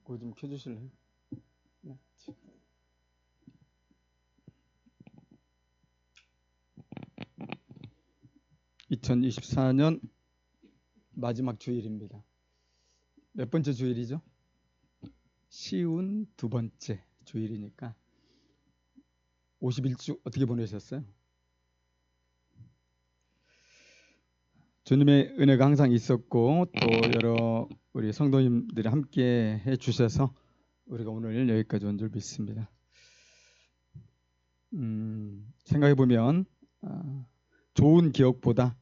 그거 좀 켜주실래요? 네. 2024년 마지막 주일입니다. 몇 번째 주일이죠? 쉬운 두 번째 주일이니까 51주 어떻게 보내셨어요? 주님의 은혜가 항상 있었고 또 여러 우리 성도님들이 함께 해주셔서 우리가 오늘 여기까지 온 줄 믿습니다. 생각해보면 좋은 기억보다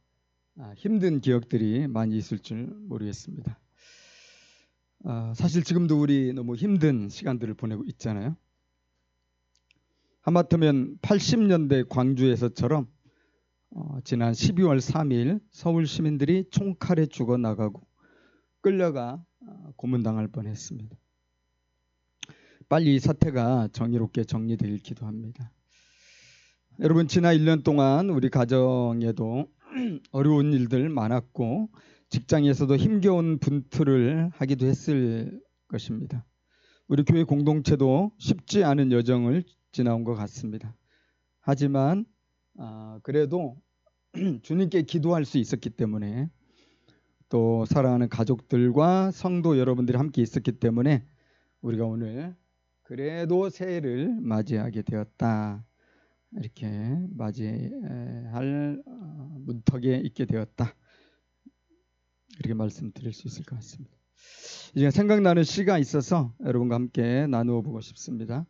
힘든 기억들이 많이 있을 줄 모르겠습니다. 사실 지금도 우리 너무 힘든 시간들을 보내고 있잖아요. 하마터면 80년대 광주에서처럼 지난 12월 3일 서울 시민들이 총칼에 죽어나가고 끌려가 고문당할 뻔했습니다. 빨리 이 사태가 정의롭게 정리되길 기도합니다. 여러분, 지난 1년 동안 우리 가정에도 어려운 일들 많았고 직장에서도 힘겨운 분투를 하기도 했을 것입니다. 우리 교회 공동체도 쉽지 않은 여정을 지나온 것 같습니다. 하지만 그래도 주님께 기도할 수 있었기 때문에 또 사랑하는 가족들과 성도 여러분들이 함께 있었기 때문에 우리가 오늘 그래도 새해를 맞이하게 되었다. 이렇게 맞이할 문턱에 있게 되었다. 이렇게 말씀드릴 수 있을 것 같습니다. 이제 생각나는 시가 있어서 여러분과 함께 나누어 보고 싶습니다.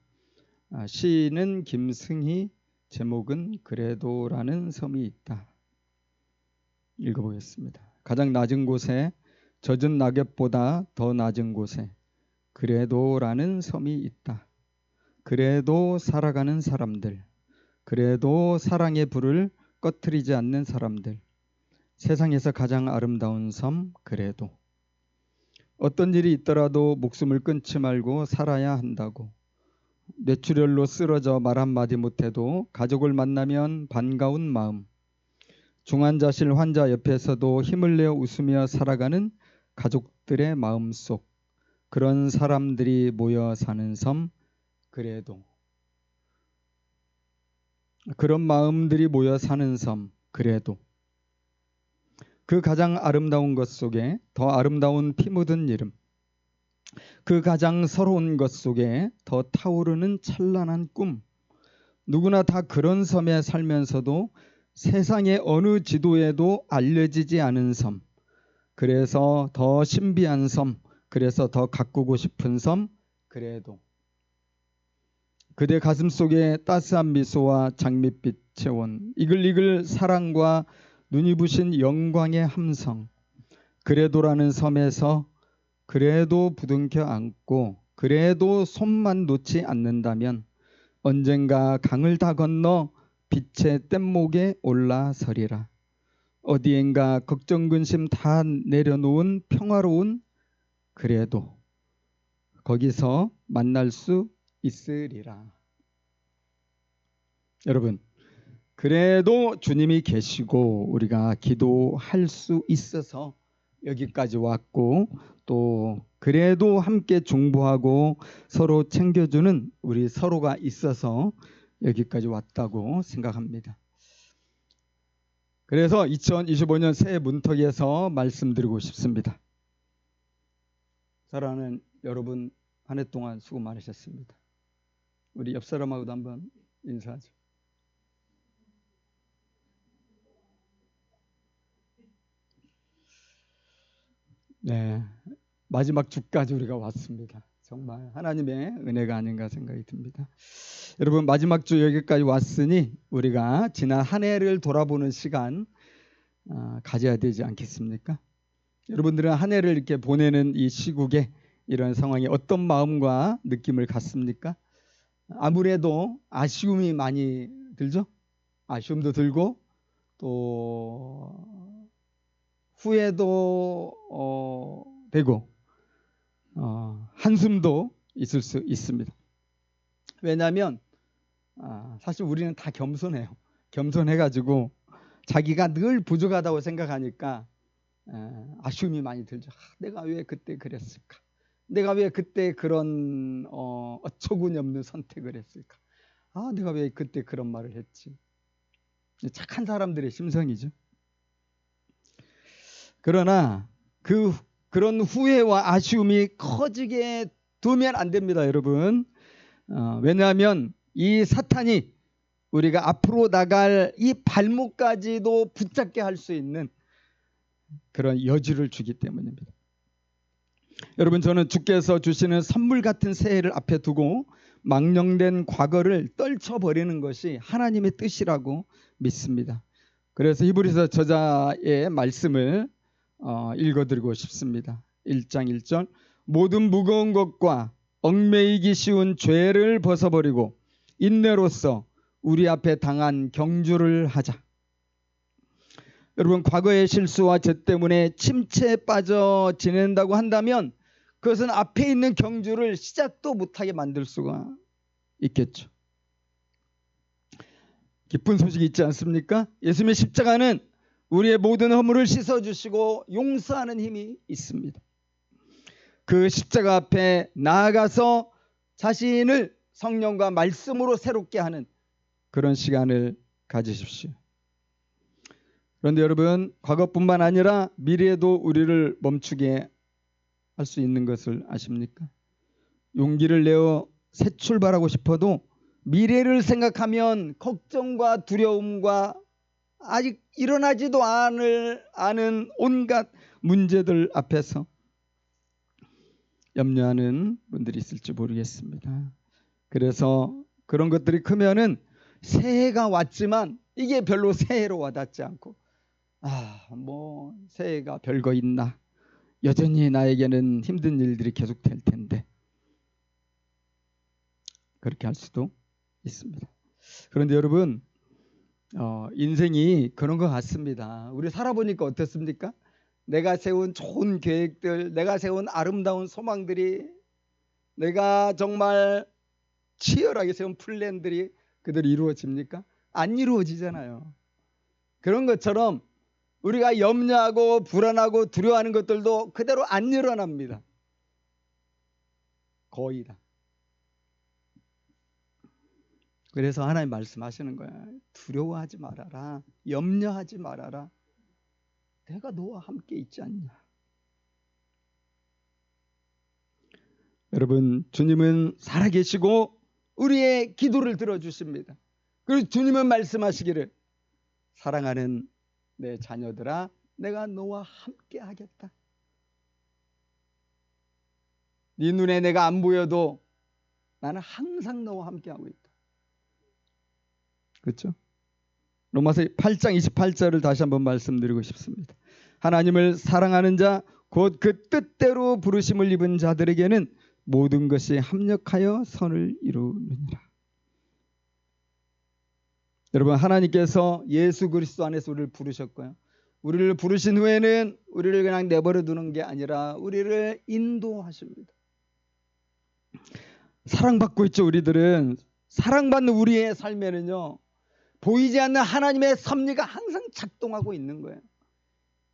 시는 김승희, 제목은 그래도라는 섬이 있다. 읽어보겠습니다. 가장 낮은 곳에 젖은 낙엽보다 더 낮은 곳에 그래도라는 섬이 있다. 그래도 살아가는 사람들, 그래도 사랑의 불을 꺼트리지 않는 사람들, 세상에서 가장 아름다운 섬 그래도. 어떤 일이 있더라도 목숨을 끊지 말고 살아야 한다고. 뇌출혈로 쓰러져 말 한마디 못해도 가족을 만나면 반가운 마음. 중환자실 환자 옆에서도 힘을 내어 웃으며 살아가는 가족들의 마음속. 그런 사람들이 모여 사는 섬 그래도. 그런 마음들이 모여 사는 섬 그래도. 그 가장 아름다운 것 속에 더 아름다운 피 묻은 이름, 그 가장 서러운 것 속에 더 타오르는 찬란한 꿈. 누구나 다 그런 섬에 살면서도 세상의 어느 지도에도 알려지지 않은 섬, 그래서 더 신비한 섬, 그래서 더 가꾸고 싶은 섬 그래도. 그대 가슴 속에 따스한 미소와 장밋빛 체온, 이글이글 사랑과 눈이 부신 영광의 함성. 그래도라는 섬에서 그래도 부둥켜 안고 그래도 손만 놓지 않는다면 언젠가 강을 다 건너 빛의 뗏목에 올라서리라. 어디엔가 걱정 근심 다 내려놓은 평화로운 그래도 거기서 만날 수 있으리라. 여러분, 그래도 주님이 계시고 우리가 기도할 수 있어서 여기까지 왔고 또 그래도 함께 중보하고 서로 챙겨주는 우리 서로가 있어서 여기까지 왔다고 생각합니다. 그래서 2025년 새해 문턱에서 말씀드리고 싶습니다. 사랑하는 여러분, 한 해 동안 수고 많으셨습니다. 우리 옆 사람하고도 한번 인사하죠. 네, 마지막 주까지 우리가 왔습니다. 정말 하나님의 은혜가 아닌가 생각이 듭니다. 여러분, 마지막 주 여기까지 왔으니 우리가 지난 한 해를 돌아보는 시간 가져야 되지 않겠습니까? 여러분들은 한 해를 이렇게 보내는 이 시국에 이런 상황에 어떤 마음과 느낌을 갖습니까? 아무래도 아쉬움이 많이 들죠? 아쉬움도 들고 또 후회도 되고 한숨도 있을 수 있습니다. 왜냐하면 사실 우리는 다 겸손해요. 겸손해가지고 자기가 늘 부족하다고 생각하니까 아쉬움이 많이 들죠. 내가 왜 그때 그랬을까? 내가 왜 그때 그런 어처구니 없는 선택을 했을까? 내가 왜 그때 그런 말을 했지? 착한 사람들의 심성이죠. 그러나 그런 후회와 아쉬움이 커지게 두면 안 됩니다, 여러분. 왜냐하면 이 사탄이 우리가 앞으로 나갈 이 발목까지도 붙잡게 할 수 있는 그런 여지를 주기 때문입니다. 여러분, 저는 주께서 주시는 선물 같은 새해를 앞에 두고 망령된 과거를 떨쳐버리는 것이 하나님의 뜻이라고 믿습니다. 그래서 히브리서 저자의 말씀을 읽어드리고 싶습니다. 1장 1절, 모든 무거운 것과 얽매이기 쉬운 죄를 벗어버리고 인내로써 우리 앞에 당한 경주를 하자. 여러분, 과거의 실수와 죄 때문에 침체에 빠져 지낸다고 한다면 그것은 앞에 있는 경주를 시작도 못하게 만들 수가 있겠죠. 기쁜 소식이 있지 않습니까? 예수님의 십자가는 우리의 모든 허물을 씻어주시고 용서하는 힘이 있습니다. 그 십자가 앞에 나아가서 자신을 성령과 말씀으로 새롭게 하는 그런 시간을 가지십시오. 그런데 여러분, 과거뿐만 아니라 미래에도 우리를 멈추게 할 수 있는 것을 아십니까? 용기를 내어 새 출발하고 싶어도 미래를 생각하면 걱정과 두려움과 아직 일어나지도 않은 온갖 문제들 앞에서 염려하는 분들이 있을지 모르겠습니다. 그래서 그런 것들이 크면은 새해가 왔지만 이게 별로 새해로 와닿지 않고 새해가 별거 있나, 여전히 나에게는 힘든 일들이 계속될 텐데, 그렇게 할 수도 있습니다. 그런데 여러분, 인생이 그런 것 같습니다. 우리 살아보니까 어떻습니까? 내가 세운 좋은 계획들, 내가 세운 아름다운 소망들이, 내가 정말 치열하게 세운 플랜들이 그대로 이루어집니까? 안 이루어지잖아요. 그런 것처럼 우리가 염려하고 불안하고 두려워하는 것들도 그대로 안 일어납니다. 거의 다. 그래서 하나님 말씀하시는 거야. 두려워하지 말아라. 염려하지 말아라. 내가 너와 함께 있지 않냐. 여러분, 주님은 살아계시고 우리의 기도를 들어주십니다. 그리고 주님은 말씀하시기를, 사랑하는 내 자녀들아, 내가 너와 함께 하겠다. 네 눈에 내가 안 보여도 나는 항상 너와 함께 하고 있다. 그렇죠? 로마서 8장 28절을 다시 한번 말씀드리고 싶습니다. 하나님을 사랑하는 자, 곧 그 뜻대로 부르심을 입은 자들에게는 모든 것이 합력하여 선을 이루느니라. 여러분, 하나님께서 예수 그리스도 안에서 우리를 부르셨고요. 우리를 부르신 후에는 우리를 그냥 내버려 두는 게 아니라 우리를 인도하십니다. 사랑받고 있죠. 우리들은 사랑받는 우리의 삶에는요, 보이지 않는 하나님의 섭리가 항상 작동하고 있는 거예요.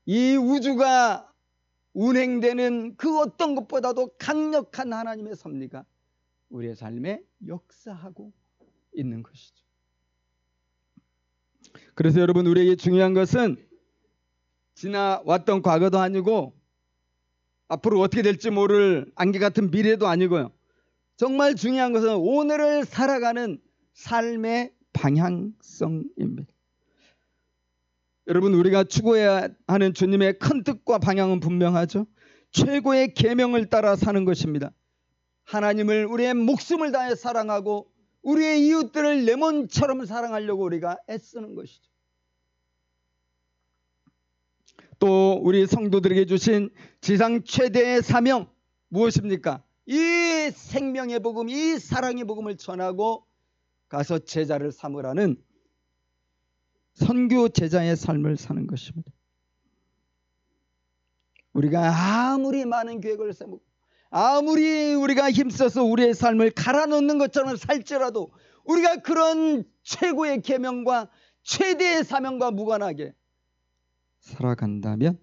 이 우주가 운행되는 그 어떤 것보다도 강력한 하나님의 섭리가 우리의 삶에 역사하고 있는 것이죠. 그래서 여러분, 우리에게 중요한 것은 지나왔던 과거도 아니고 앞으로 어떻게 될지 모를 안개 같은 미래도 아니고요. 정말 중요한 것은 오늘을 살아가는 삶의 방향성입니다. 여러분, 우리가 추구해야 하는 주님의 큰 뜻과 방향은 분명하죠. 최고의 계명을 따라 사는 것입니다. 하나님을 우리의 목숨을 다해 사랑하고 우리의 이웃들을 내 몸처럼 사랑하려고 우리가 애쓰는 것이죠. 또 우리 성도들에게 주신 지상 최대의 사명 무엇입니까? 이 생명의 복음, 이 사랑의 복음을 전하고 가서 제자를 삼으라는 선교 제자의 삶을 사는 것입니다. 우리가 아무리 많은 계획을 세우고 아무리 우리가 힘써서 우리의 삶을 갈아넣는 것처럼 살지라도 우리가 그런 최고의 계명과 최대의 사명과 무관하게 살아간다면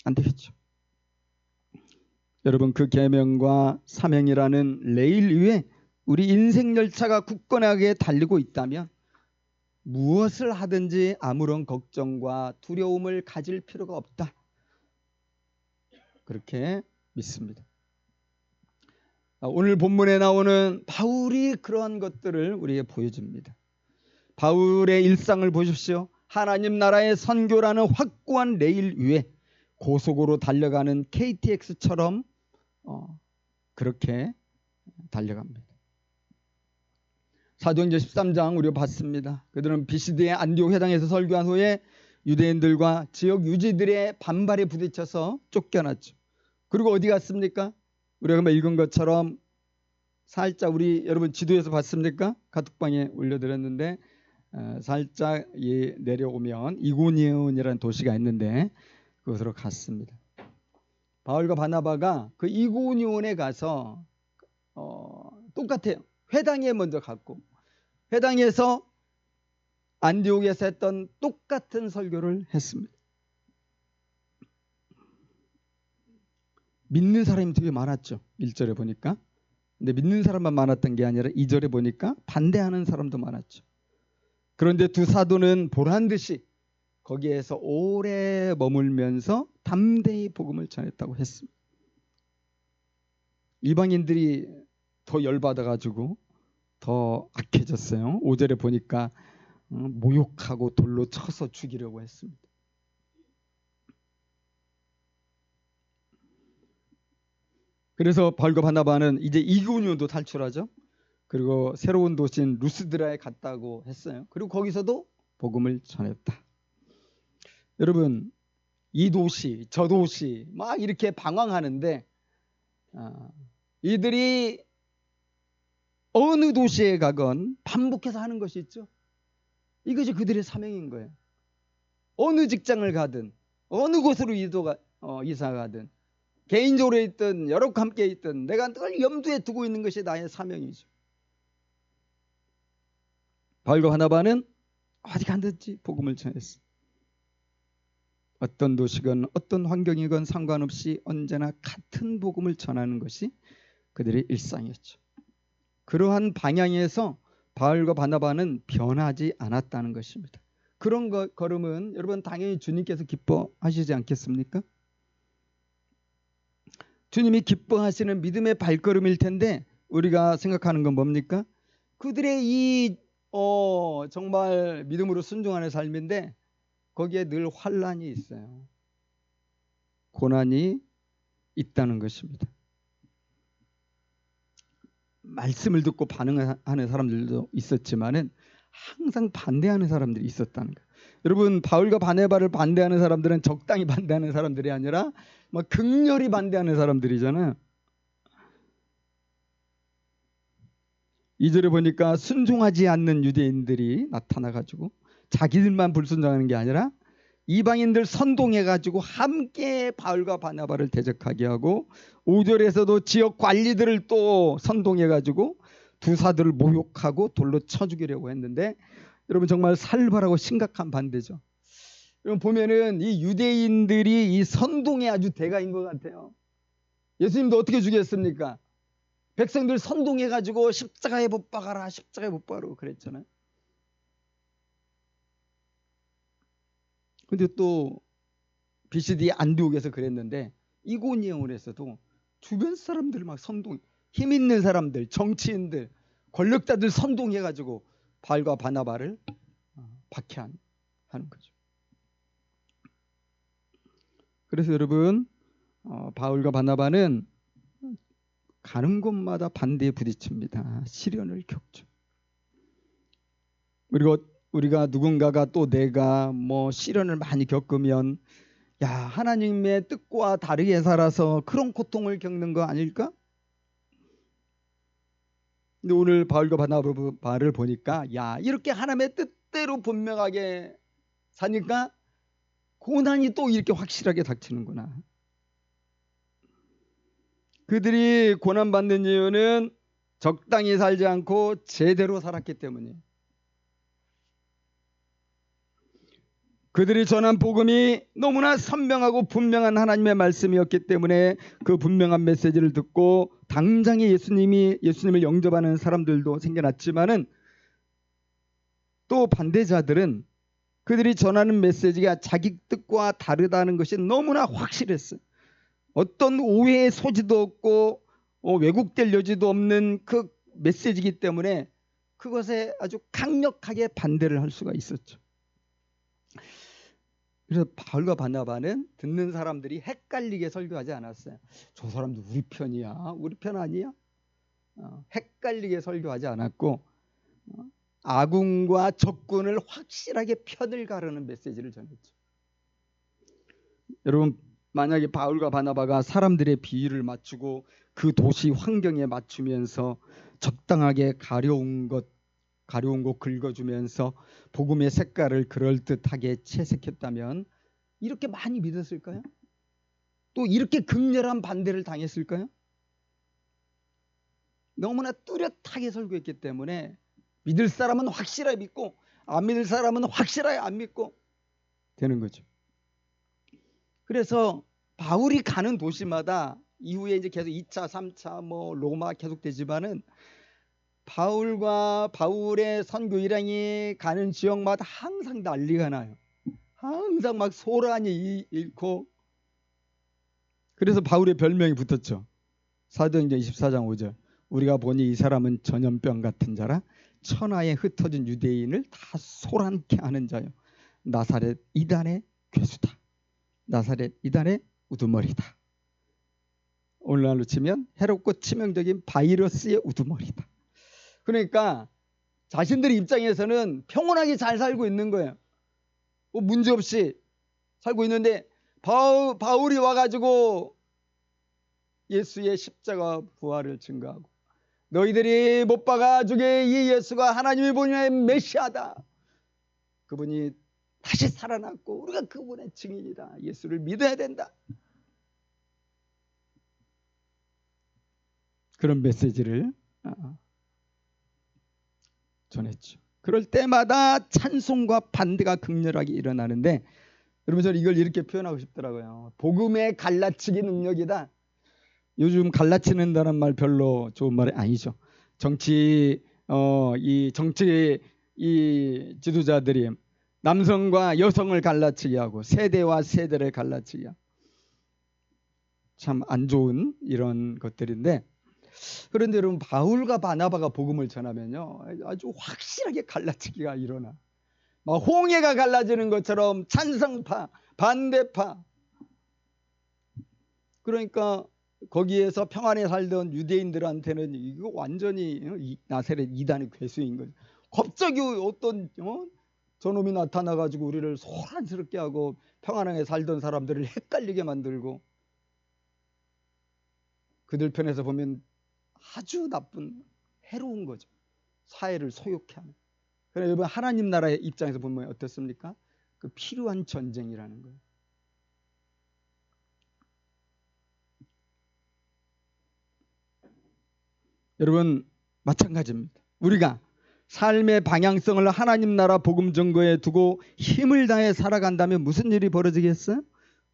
안 되겠죠. 여러분, 그 계명과 사명이라는 레일 위에 우리 인생 열차가 굳건하게 달리고 있다면 무엇을 하든지 아무런 걱정과 두려움을 가질 필요가 없다. 그렇게 믿습니다. 오늘 본문에 나오는 바울이 그러한 것들을 우리에게 보여줍니다. 바울의 일상을 보십시오. 하나님 나라의 선교라는 확고한 레일 위에 고속으로 달려가는 KTX처럼 그렇게 달려갑니다. 사도행전 13장 우리가 봤습니다. 그들은 비시드의 안디옥 회당에서 설교한 후에 유대인들과 지역 유지들의 반발에 부딪혀서 쫓겨났죠. 그리고 어디 갔습니까? 우리가 한번 읽은 것처럼 살짝 우리 여러분 지도에서 봤습니까? 카톡방에 올려드렸는데 살짝 내려오면 이고니온이라는 도시가 있는데 그곳으로 갔습니다. 바울과 바나바가 그 이고니온에 가서 똑같아요. 회당에 먼저 갔고 회당에서 안디옥에서 했던 똑같은 설교를 했습니다. 믿는 사람이 되게 많았죠. 1절에 보니까. 근데 믿는 사람만 많았던 게 아니라 2절에 보니까 반대하는 사람도 많았죠. 그런데 두 사도는 보란듯이 거기에서 오래 머물면서 담대히 복음을 전했다고 했습니다. 이방인들이 더 열받아가지고 더 악해졌어요. 5절에 보니까 모욕하고 돌로 쳐서 죽이려고 했습니다. 그래서 바울과 바나바는 이제 이고니온도 탈출하죠. 그리고 새로운 도시인 루스드라에 갔다고 했어요. 그리고 거기서도 복음을 전했다. 여러분, 이 도시 저 도시 막 이렇게 방황하는데 이들이 어느 도시에 가건 반복해서 하는 것이 있죠. 이것이 그들의 사명인 거예요. 어느 직장을 가든 어느 곳으로 이사 가든 개인적으로 있든 여러 함께 있든 내가 늘 염두에 두고 있는 것이 나의 사명이죠. 바울과 바나바는 어디 갔든지 복음을 전했어. 어떤 도시건 어떤 환경이건 상관없이 언제나 같은 복음을 전하는 것이 그들의 일상이었죠. 그러한 방향에서 바울과 바나바는 변하지 않았다는 것입니다. 그런 걸음은 여러분 당연히 주님께서 기뻐하시지 않겠습니까? 주님이 기뻐하시는 믿음의 발걸음일 텐데 우리가 생각하는 건 뭡니까? 그들의 이 정말 믿음으로 순종하는 삶인데 거기에 늘 환난이 있어요. 고난이 있다는 것입니다. 말씀을 듣고 반응하는 사람들도 있었지만은 항상 반대하는 사람들이 있었다는 거예요. 여러분, 바울과 바나바를 반대하는 사람들은 적당히 반대하는 사람들이 아니라 막 극렬히 반대하는 사람들이잖아요. 2절에 보니까 순종하지 않는 유대인들이 나타나가지고 자기들만 불순종하는 게 아니라 이방인들 선동해가지고 함께 바울과 바나바를 대적하게 하고 5절에서도 지역 관리들을 또 선동해가지고 두 사도를 모욕하고 돌로 쳐 죽이려고 했는데 여러분 정말 살벌하고 심각한 반대죠. 여러분 보면은 이 유대인들이 이 선동의 아주 대가인 것 같아요. 예수님도 어떻게 죽였습니까? 백성들 선동해가지고 십자가에 못 박아라, 십자가에 못 박으라고 그랬잖아요. 근데 또 비시디 안디옥에서 그랬는데 이고니온에서도 주변 사람들 막 선동, 힘 있는 사람들, 정치인들, 권력자들 선동해가지고 바울과 바나바를 박해하는 거죠. 그래서 여러분 바울과 바나바는 가는 곳마다 반대에 부딪힙니다. 시련을 겪죠. 그리고 우리가 누군가가 또 내가 뭐 시련을 많이 겪으면 야, 하나님의 뜻과 다르게 살아서 그런 고통을 겪는 거 아닐까? 근데 오늘 바울과 바나바를 보니까 야, 이렇게 하나님의 뜻대로 분명하게 사니까 고난이 또 이렇게 확실하게 닥치는구나. 그들이 고난받는 이유는 적당히 살지 않고 제대로 살았기 때문이에요. 그들이 전한 복음이 너무나 선명하고 분명한 하나님의 말씀이었기 때문에 그 분명한 메시지를 듣고 당장에 예수님을 영접하는 사람들도 생겨났지만은, 또 반대자들은 그들이 전하는 메시지가 자기 뜻과 다르다는 것이 너무나 확실했어요. 어떤 오해의 소지도 없고 왜곡될 여지도 없는 그 메시지이기 때문에 그것에 아주 강력하게 반대를 할 수가 있었죠. 그래서 바울과 바나바는 듣는 사람들이 헷갈리게 설교하지 않았어요. 저 사람도 우리 편이야? 우리 편 아니야? 헷갈리게 설교하지 않았고, 아군과 적군을 확실하게 편을 가르는 메시지를 전했죠. 여러분, 만약에 바울과 바나바가 사람들의 비위를 맞추고 그 도시 환경에 맞추면서 적당하게 가려운 곳 긁어주면서 복음의 색깔을 그럴듯하게 채색했다면 이렇게 많이 믿었을까요? 또 이렇게 극렬한 반대를 당했을까요? 너무나 뚜렷하게 설교했기 때문에 믿을 사람은 확실하게 믿고 안 믿을 사람은 확실하게 안 믿고 되는 거죠. 그래서 바울이 가는 도시마다 이후에 이제 계속 2차, 3차 로마 계속 되지만은 바울의 선교 일행이 가는 지역마다 항상 난리가 나요. 항상 막 소란이 일고, 그래서 바울의 별명이 붙었죠. 사도행전 24장 5절. 우리가 보니 이 사람은 전염병 같은 자라 천하에 흩어진 유대인을 다 소란케 하는 자요. 나사렛 이단의 괴수다. 나사렛 이단의 우두머리다. 오늘날로 치면 해롭고 치명적인 바이러스의 우두머리다. 그러니까 자신들의 입장에서는 평온하게 잘 살고 있는 거예요. 문제없이 살고 있는데 바울이 와가지고 예수의 십자가 부활을 증거하고, 너희들이 못 박아주게 이 예수가 하나님이 보내는 메시아다. 그분이 다시 살아났고 우리가 그분의 증인이다. 예수를 믿어야 된다. 그런 메시지를 전했죠. 그럴 때마다 찬송과 반대가 극렬하게 일어나는데, 여러분 저는 이걸 이렇게 표현하고 싶더라고요. 복음의 갈라치기 능력이다. 요즘 갈라치는다는 말 별로 좋은 말이 아니죠. 정치 지도자들이 남성과 여성을 갈라치기 하고 세대와 세대를 갈라치기 하고, 참 안 좋은 이런 것들인데, 그런데 여러분 바울과 바나바가 복음을 전하면요 아주 확실하게 갈라치기가 일어나. 막 홍해가 갈라지는 것처럼 찬성파, 반대파. 그러니까 거기에서 평안에 살던 유대인들한테는 이거 완전히 나사렛 이단의 괴수인 거죠. 갑자기 어떤 저놈이 나타나가지고 우리를 소란스럽게 하고 평안하게 살던 사람들을 헷갈리게 만들고, 그들 편에서 보면 아주 나쁜 해로운 거죠. 사회를 소욕해 하는. 그래서 여러분 하나님 나라의 입장에서 보면 어떻습니까? 그 필요한 전쟁이라는 거예요. 여러분 마찬가지입니다. 우리가 삶의 방향성을 하나님 나라 복음 전거에 두고 힘을 다해 살아간다면 무슨 일이 벌어지겠어요?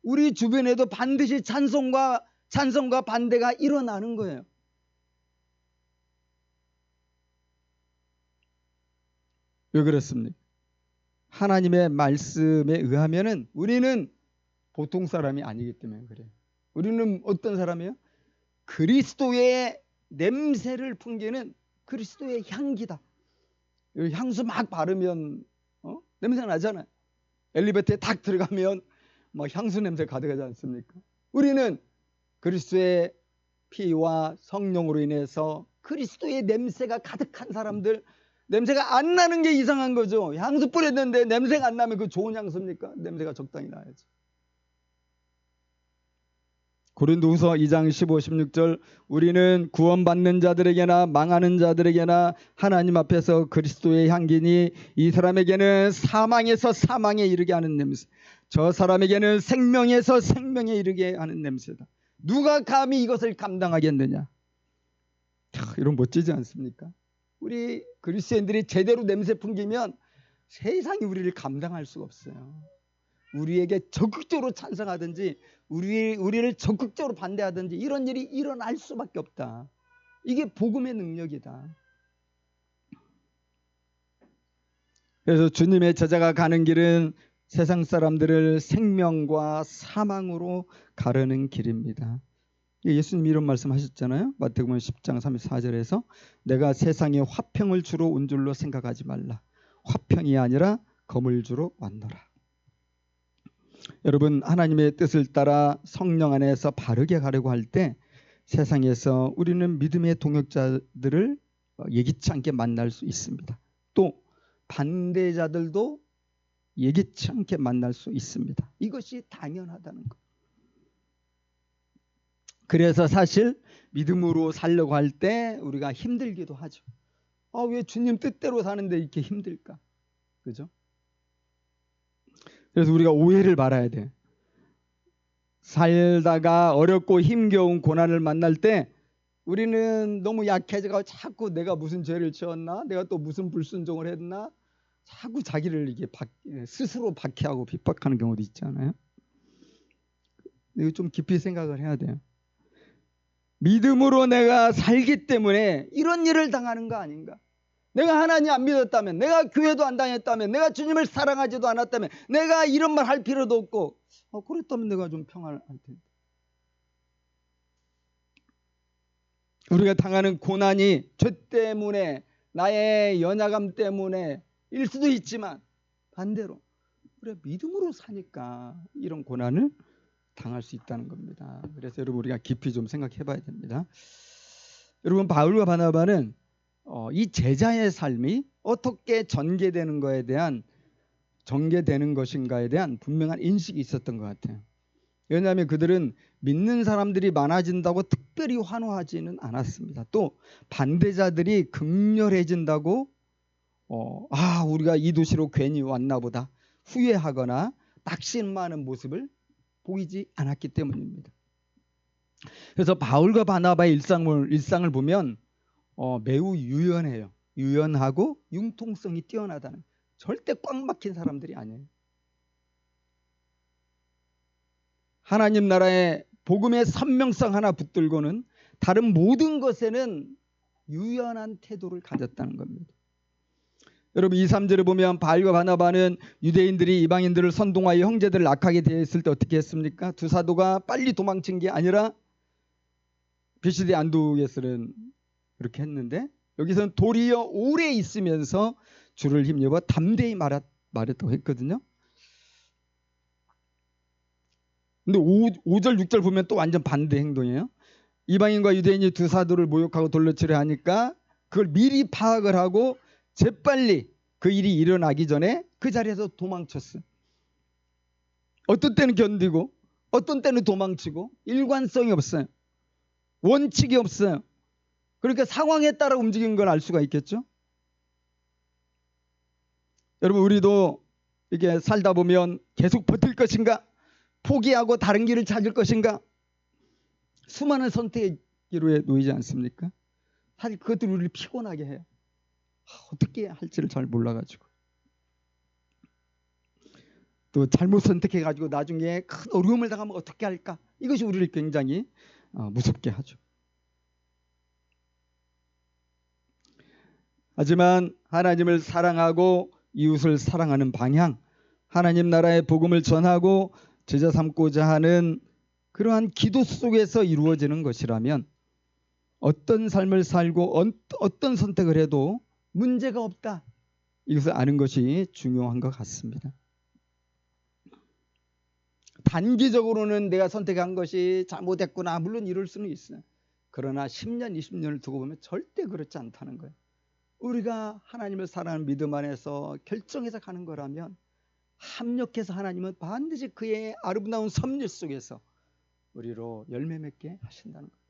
우리 주변에도 반드시 찬성과 반대가 일어나는 거예요. 왜 그렇습니까? 하나님의 말씀에 의하면은 우리는 보통 사람이 아니기 때문에 그래요. 우리는 어떤 사람이에요? 그리스도의 냄새를 풍기는 그리스도의 향기다. 향수 막 바르면 냄새 나잖아요. 엘리베이터에 딱 들어가면 막 향수 냄새 가득하지 않습니까? 우리는 그리스도의 피와 성령으로 인해서 그리스도의 냄새가 가득한 사람들, 냄새가 안 나는 게 이상한 거죠. 향수 뿌렸는데 냄새가 안 나면 그 좋은 향수입니까? 냄새가 적당히 나야지. 고린도후서 2장 15, 16절 우리는 구원받는 자들에게나 망하는 자들에게나 하나님 앞에서 그리스도의 향기니 이 사람에게는 사망에서 사망에 이르게 하는 냄새, 저 사람에게는 생명에서 생명에 이르게 하는 냄새다. 누가 감히 이것을 감당하겠느냐. 이런 멋지지 않습니까? 우리 그리스도인들이 제대로 냄새 풍기면 세상이 우리를 감당할 수가 없어요. 우리에게 적극적으로 찬성하든지 우리를 적극적으로 반대하든지 이런 일이 일어날 수밖에 없다. 이게 복음의 능력이다. 그래서 주님의 제자가 가는 길은 세상 사람들을 생명과 사망으로 가르는 길입니다. 예수님 이런 말씀하셨잖아요. 마태복음 10장 34절에서 내가 세상에 화평을 주러 온 줄로 생각하지 말라. 화평이 아니라 검을 주러 왔노라. 여러분, 하나님의 뜻을 따라 성령 안에서 바르게 가려고 할 때 세상에서 우리는 믿음의 동역자들을 예기치 않게 만날 수 있습니다. 또 반대자들도 예기치 않게 만날 수 있습니다. 이것이 당연하다는 것. 그래서 사실 믿음으로 살려고 할 때 우리가 힘들기도 하죠. 왜 주님 뜻대로 사는데 이렇게 힘들까? 그죠? 그래서 우리가 오해를 말아야 돼. 살다가 어렵고 힘겨운 고난을 만날 때 우리는 너무 약해져가지고 자꾸 내가 무슨 죄를 지었나? 내가 또 무슨 불순종을 했나? 자꾸 자기를 이게 스스로 박해하고 핍박하는 경우도 있잖아요. 이거 좀 깊이 생각을 해야 돼요. 믿음으로 내가 살기 때문에 이런 일을 당하는 거 아닌가? 내가 하나님 안 믿었다면, 내가 교회도 안 다녔다면, 내가 주님을 사랑하지도 않았다면, 내가 이런 말 할 필요도 없고, 그랬다면 내가 좀 평안할 텐데. 우리가 당하는 고난이 죄 때문에, 나의 연약함 때문에 일 수도 있지만 반대로 우리가 믿음으로 사니까 이런 고난을 당할 수 있다는 겁니다. 그래서 여러분 우리가 깊이 좀 생각해 봐야 됩니다. 여러분 바울과 바나바는 이 제자의 삶이 어떻게 전개되는 것인가에 대한 분명한 인식이 있었던 것 같아요. 왜냐하면 그들은 믿는 사람들이 많아진다고 특별히 환호하지는 않았습니다. 또 반대자들이 극렬해진다고 우리가 이 도시로 괜히 왔나 보다 후회하거나 낙심하는 모습을 보이지 않았기 때문입니다. 그래서 바울과 바나바의 일상을 보면 매우 유연해요. 유연하고 융통성이 뛰어나다는, 절대 꽉 막힌 사람들이 아니에요. 하나님 나라의 복음의 선명성 하나 붙들고는 다른 모든 것에는 유연한 태도를 가졌다는 겁니다. 여러분 2, 3절을 보면 바울과 바나바는 유대인들이 이방인들을 선동하여 형제들을 악하게 대했을 때 어떻게 했습니까? 두 사도가 빨리 도망친 게 아니라 비시디 안두게스는 그렇게 했는데 여기서는 도리어 오래 있으면서 주를 힘입어 담대히 말했다고 했거든요. 근데 5절 6절 보면 또 완전 반대 행동이에요. 이방인과 유대인이 두 사도를 모욕하고 돌려치려 하니까 그걸 미리 파악을 하고 재빨리 그 일이 일어나기 전에 그 자리에서 도망쳤어요. 어떤 때는 견디고 어떤 때는 도망치고 일관성이 없어요. 원칙이 없어요. 그러니까 상황에 따라 움직이는 걸 알 수가 있겠죠. 여러분 우리도 이렇게 살다 보면 계속 버틸 것인가? 포기하고 다른 길을 찾을 것인가? 수많은 선택의 기로에 놓이지 않습니까? 사실 그것들이 우리를 피곤하게 해요. 어떻게 할지를 잘 몰라가지고 또 잘못 선택해가지고 나중에 큰 어려움을 당하면 어떻게 할까? 이것이 우리를 굉장히 무섭게 하죠. 하지만 하나님을 사랑하고 이웃을 사랑하는 방향, 하나님 나라의 복음을 전하고 제자 삼고자 하는 그러한 기도 속에서 이루어지는 것이라면 어떤 삶을 살고 어떤 선택을 해도 문제가 없다. 이것을 아는 것이 중요한 것 같습니다. 단기적으로는 내가 선택한 것이 잘못했구나. 물론 이럴 수는 있어요. 그러나 10년, 20년을 두고 보면 절대 그렇지 않다는 거예요. 우리가 하나님을 사랑하는 믿음 안에서 결정해서 가는 거라면 합력해서 하나님은 반드시 그의 아름다운 섭리 속에서 우리로 열매 맺게 하신다는 거예요.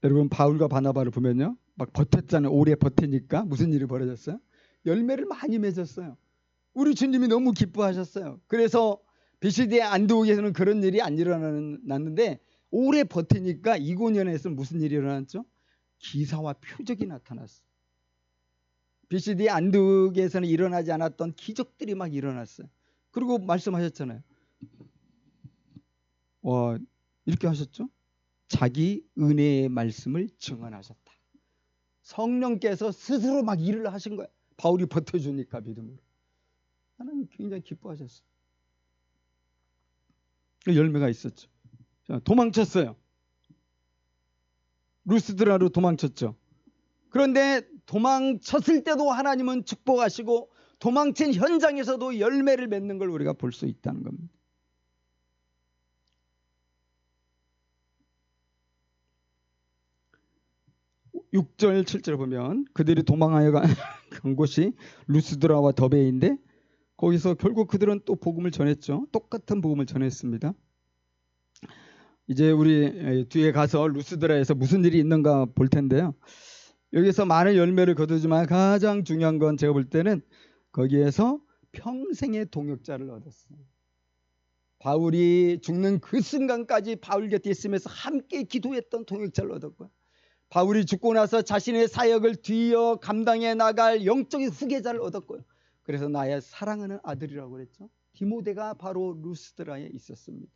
여러분 바울과 바나바를 보면요. 막 버텼잖아요. 오래 버티니까 무슨 일이 벌어졌어요? 열매를 많이 맺었어요. 우리 주님이 너무 기뻐하셨어요. 그래서 비시디의 안디옥에서는 그런 일이 안 일어났는데 오래 버티니까 이고니온에서 무슨 일이 일어났죠? 기사와 표적이 나타났어요. BCD 안디옥에서는 일어나지 않았던 기적들이 막 일어났어요. 그리고 말씀하셨잖아요. 이렇게 하셨죠? 자기 은혜의 말씀을 증언하셨다. 성령께서 스스로 막 일을 하신 거예요. 바울이 버텨주니까 믿음으로. 하나님 굉장히 기뻐하셨어요. 그 열매가 있었죠. 도망쳤어요. 루스드라로 도망쳤죠. 그런데 도망쳤을 때도 하나님은 축복하시고 도망친 현장에서도 열매를 맺는 걸 우리가 볼 수 있다는 겁니다. (6절) (7절) 보면 그들이 도망하여 간 곳이 루스드라와 더베인데 거기서 결국 그들은 또 복음을 전했죠. 똑같은 복음을 전했습니다. 이제 우리 뒤에 가서 루스드라에서 무슨 일이 있는가 볼 텐데요. 여기서 많은 열매를 거두지만 가장 중요한 건 제가 볼 때는 거기에서 평생의 동역자를 얻었어요. 바울이 죽는 그 순간까지 바울 곁에 있으면서 함께 기도했던 동역자를 얻었고요. 바울이 죽고 나서 자신의 사역을 뒤이어 감당해 나갈 영적인 후계자를 얻었고요. 그래서 나의 사랑하는 아들이라고 그랬죠. 디모데가 바로 루스드라에 있었습니다.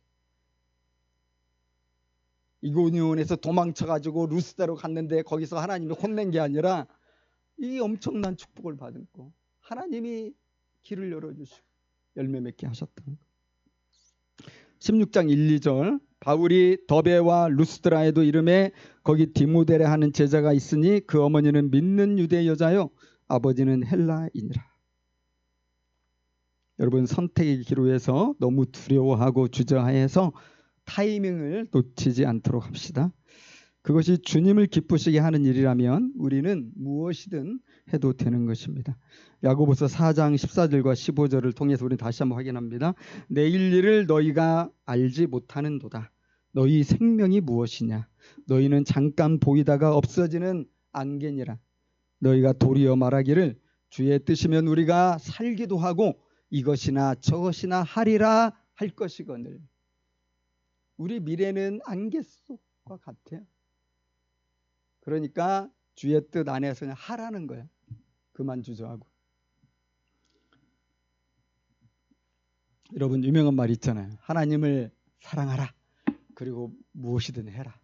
이고니온에서 도망쳐가지고 루스드라로 갔는데 거기서 하나님이 혼낸 게 아니라 이 엄청난 축복을 받은 거 하나님이 길을 열어주시고 열매 맺게 하셨다는 거. 16장 1, 2절 바울이 더베와 루스드라에도 이름에 거기 디모데라 하는 제자가 있으니 그 어머니는 믿는 유대 여자요 아버지는 헬라인이라. 여러분 선택의 기로에서 너무 두려워하고 주저하여서 타이밍을 놓치지 않도록 합시다. 그것이 주님을 기쁘시게 하는 일이라면 우리는 무엇이든 해도 되는 것입니다. 야고보서 4장 14절과 15절을 통해서 우리는 다시 한번 확인합니다. 내일 일을 너희가 알지 못하는도다. 너희 생명이 무엇이냐? 너희는 잠깐 보이다가 없어지는 안개니라. 너희가 도리어 말하기를 주의 뜻이면 우리가 살기도 하고 이것이나 저것이나 하리라 할 것이거늘. 우리 미래는 안개 속과 같아요. 그러니까 주의 뜻 안에서 그냥 하라는 거예요. 그만 주저하고. 여러분 유명한 말 있잖아요. 하나님을 사랑하라. 그리고 무엇이든 해라.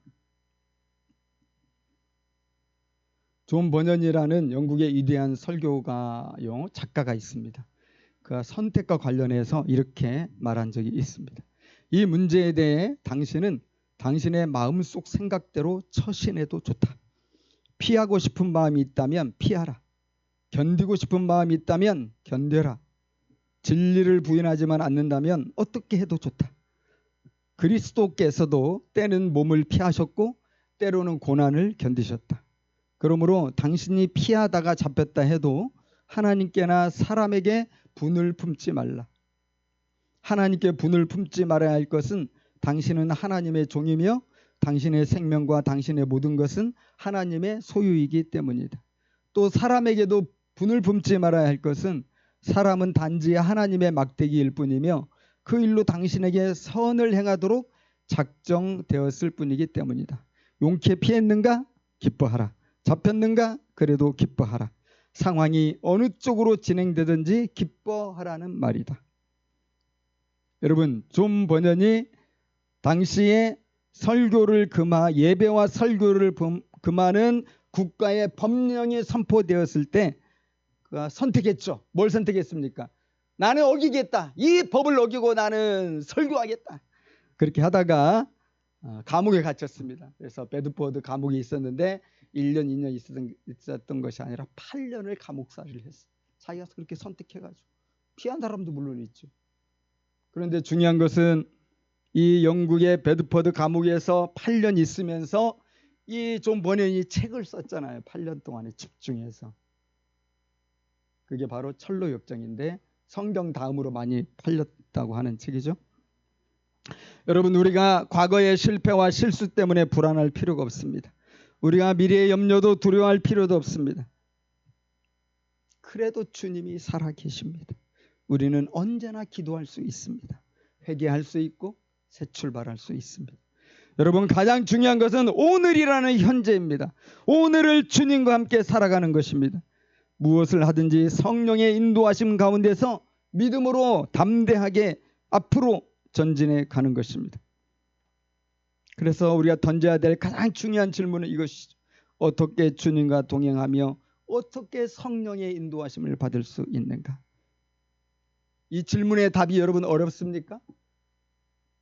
존 버년이라는 영국의 위대한 설교가요 작가가 있습니다. 그 선택과 관련해서 이렇게 말한 적이 있습니다. 이 문제에 대해 당신은 당신의 마음속 생각대로 처신해도 좋다. 피하고 싶은 마음이 있다면 피하라. 견디고 싶은 마음이 있다면 견뎌라. 진리를 부인하지만 않는다면 어떻게 해도 좋다. 그리스도께서도 때는 몸을 피하셨고 때로는 고난을 견디셨다. 그러므로 당신이 피하다가 잡혔다 해도 하나님께나 사람에게 분을 품지 말라. 하나님께 분을 품지 말아야 할 것은 당신은 하나님의 종이며 당신의 생명과 당신의 모든 것은 하나님의 소유이기 때문이다. 또 사람에게도 분을 품지 말아야 할 것은 사람은 단지 하나님의 막대기일 뿐이며 그 일로 당신에게 선을 행하도록 작정되었을 뿐이기 때문이다. 용케 피했는가? 기뻐하라. 잡혔는가? 그래도 기뻐하라. 상황이 어느 쪽으로 진행되든지 기뻐하라는 말이다. 여러분 존 버년이 당시에 설교를 예배와 설교를 금하는 국가의 법령이 선포되었을 때 그가 선택했죠. 뭘 선택했습니까? 나는 어기겠다. 이 법을 어기고 나는 설교하겠다. 그렇게 하다가 감옥에 갇혔습니다. 그래서 베드포드 감옥에 있었는데 1년 2년 있었던 것이 아니라 8년을 감옥살이를 했어요. 자기가 그렇게 선택해가지고. 피한 사람도 물론 있죠. 그런데 중요한 것은 이 영국의 베드포드 감옥에서 8년 있으면서 이 존 버년이 책을 썼잖아요. 8년 동안에 집중해서. 그게 바로 철로 역정인데 성경 다음으로 많이 팔렸다고 하는 책이죠. 여러분 우리가 과거의 실패와 실수 때문에 불안할 필요가 없습니다. 우리가 미래의 염려도 두려워할 필요도 없습니다. 그래도 주님이 살아계십니다. 우리는 언제나 기도할 수 있습니다. 회개할 수 있고 새 출발할 수 있습니다. 여러분, 가장 중요한 것은 오늘이라는 현재입니다. 오늘을 주님과 함께 살아가는 것입니다. 무엇을 하든지 성령의 인도하심 가운데서 믿음으로 담대하게 앞으로 전진해 가는 것입니다. 그래서 우리가 던져야 될 가장 중요한 질문은 이것이죠. 어떻게 주님과 동행하며 어떻게 성령의 인도하심을 받을 수 있는가? 이 질문의 답이 여러분 어렵습니까?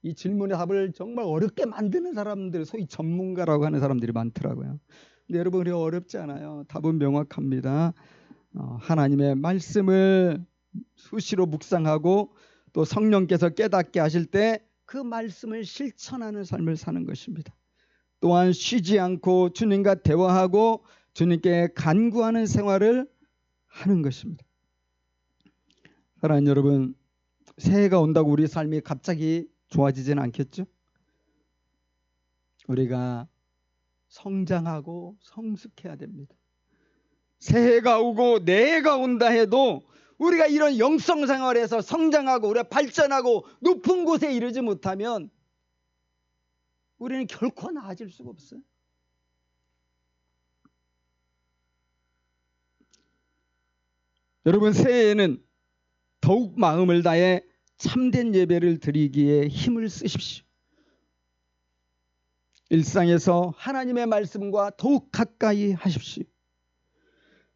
이 질문의 답을 정말 어렵게 만드는 사람들, 소위 전문가라고 하는 사람들이 많더라고요. 근데 여러분, 그래 어렵지 않아요. 답은 명확합니다. 하나님의 말씀을 수시로 묵상하고 또 성령께서 깨닫게 하실 때 그 말씀을 실천하는 삶을 사는 것입니다. 또한 쉬지 않고 주님과 대화하고 주님께 간구하는 생활을 하는 것입니다. 사랑하는 여러분, 새해가 온다고 우리 삶이 갑자기 좋아지지는 않겠죠? 우리가 성장하고 성숙해야 됩니다. 새해가 오고 내해가 온다 해도 우리가 이런 영성 생활에서 성장하고 우리가 발전하고 높은 곳에 이르지 못하면 우리는 결코 나아질 수가 없어요. 여러분, 새해에는 더욱 마음을 다해 참된 예배를 드리기에 힘을 쓰십시오. 일상에서 하나님의 말씀과 더욱 가까이 하십시오.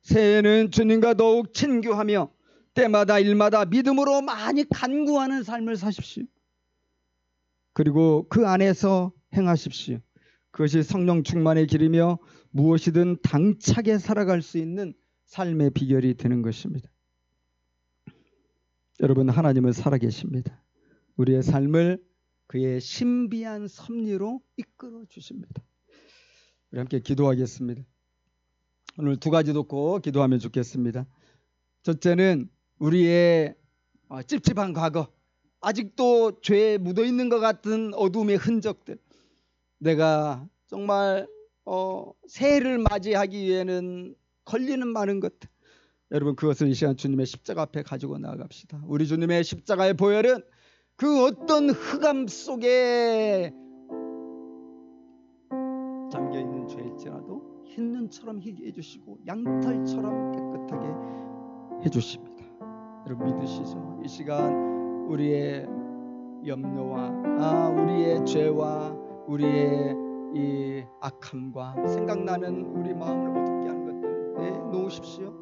새해에는 주님과 더욱 친교하며 때마다 일마다 믿음으로 많이 간구하는 삶을 사십시오. 그리고 그 안에서 행하십시오. 그것이 성령 충만의 길이며 무엇이든 당차게 살아갈 수 있는 삶의 비결이 되는 것입니다. 여러분, 하나님은 살아계십니다. 우리의 삶을 그의 신비한 섭리로 이끌어 주십니다. 우리 함께 기도하겠습니다. 오늘 두 가지 놓고 기도하면 좋겠습니다. 첫째는 우리의 찝찝한 과거, 아직도 죄에 묻어있는 것 같은 어둠의 흔적들, 내가 정말 새해를 맞이하기 위해는 걸리는 많은 것들, 여러분, 그것을 이 시간 주님의 십자가 앞에 가지고 나아갑시다. 우리 주님의 십자가의 보혈은 그 어떤 흑암 속에 잠겨있는 죄일지라도 흰 눈처럼 희게 해주시고 양털처럼 깨끗하게 해주십니다. 여러분, 믿으시죠? 이 시간 우리의 염려와 우리의 죄와 우리의 이 악함과 생각나는 우리 마음을 어둡게 하는 것들 내놓으십시오.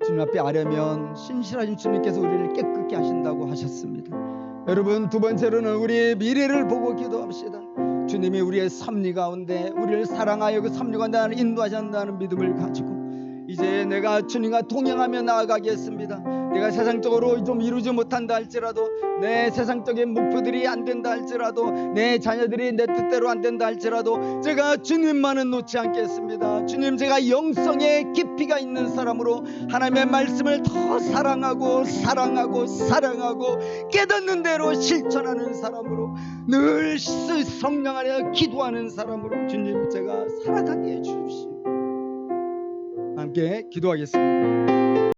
주님 앞에 아뢰면 신실하신 주님께서 우리를 깨끗게 하신다고 하셨습니다. 여러분, 두 번째로는 우리의 미래를 보고 기도합시다. 주님이 우리의 섭리 가운데 우리를 사랑하여 그 섭리 가운데 나를 인도하신다는 믿음을 가지고 이제 내가 주님과 동행하며 나아가겠습니다. 내가 세상적으로 좀 이루지 못한다 할지라도, 내 세상적인 목표들이 안 된다 할지라도, 내 자녀들이 내 뜻대로 안 된다 할지라도 제가 주님만은 놓지 않겠습니다. 주님, 제가 영성의 깊이가 있는 사람으로 하나님의 말씀을 더 사랑하고 깨닫는 대로 실천하는 사람으로, 늘 성령 안에 기도하는 사람으로 주님, 제가 살아가게 해주십시오. 함께 기도하겠습니다.